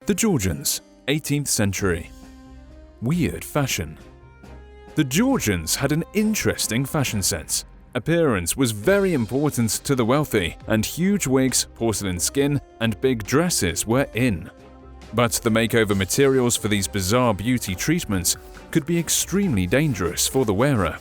The Georgians, 18th century. Weird fashion. The Georgians had an interesting fashion sense. Appearance was very important to the wealthy, and huge wigs, porcelain skin, and big dresses were in. But the makeover materials for these bizarre beauty treatments could be extremely dangerous for the wearer.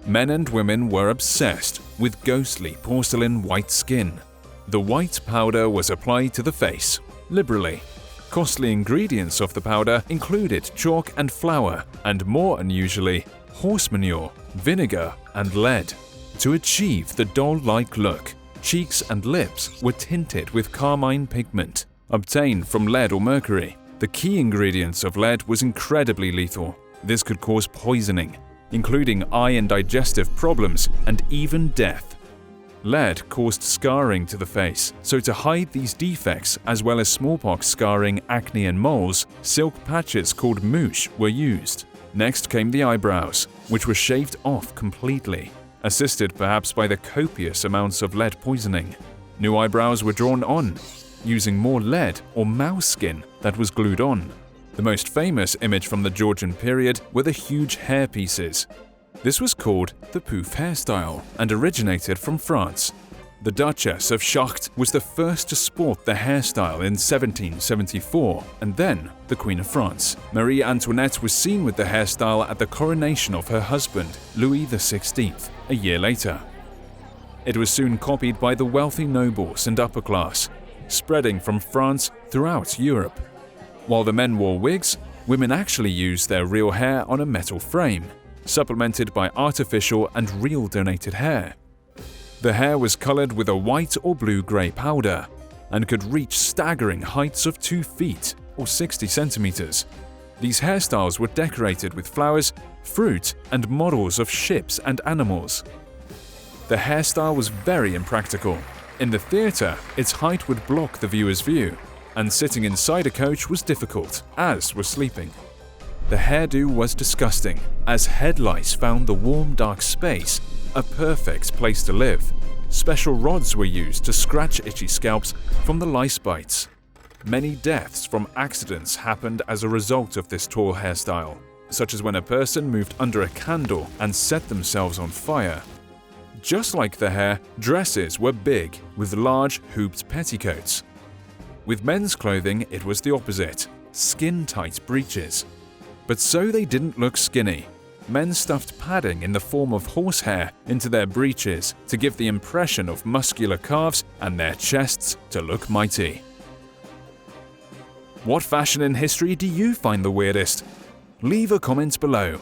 Men and women were obsessed with ghostly porcelain white skin. The white powder was applied to the face, liberally. Costly ingredients of the powder included chalk and flour, and more unusually, horse manure, vinegar, and lead. To achieve the doll-like look, cheeks and lips were tinted with carmine pigment, obtained from lead or mercury. The key ingredients of lead was incredibly lethal. This could cause poisoning, including eye and digestive problems, and even death. Lead caused scarring to the face, so to hide these defects as well as smallpox scarring, acne and moles, silk patches called mouche were used. Next came the eyebrows, which were shaved off completely, assisted perhaps by the copious amounts of lead poisoning. New eyebrows were drawn on, using more lead or mouse skin that was glued on. The most famous image from the Georgian period were the huge hair pieces. This was called the pouf hairstyle and originated from France. The Duchess of Chartres was the first to sport the hairstyle in 1774, and then the Queen of France. Marie Antoinette was seen with the hairstyle at the coronation of her husband, Louis XVI, a year later. It was soon copied by the wealthy nobles and upper class, spreading from France throughout Europe. While the men wore wigs, women actually used their real hair on a metal frame, supplemented by artificial and real donated hair. The hair was colored with a white or blue-gray powder and could reach staggering heights of 2 feet or 60 centimeters. These hairstyles were decorated with flowers, fruit, and models of ships and animals. The hairstyle was very impractical. In the theater, its height would block the viewer's view, and sitting inside a coach was difficult, as was sleeping. The hairdo was disgusting, as head lice found the warm, dark space a perfect place to live. Special rods were used to scratch itchy scalps from the lice bites. Many deaths from accidents happened as a result of this tall hairstyle, such as when a person moved under a candle and set themselves on fire. Just like the hair, dresses were big, with large hooped petticoats. With men's clothing, it was the opposite, skin-tight breeches. But so they didn't look skinny. Men stuffed padding in the form of horsehair into their breeches to give the impression of muscular calves and their chests to look mighty. What fashion in history do you find the weirdest? Leave a comment below.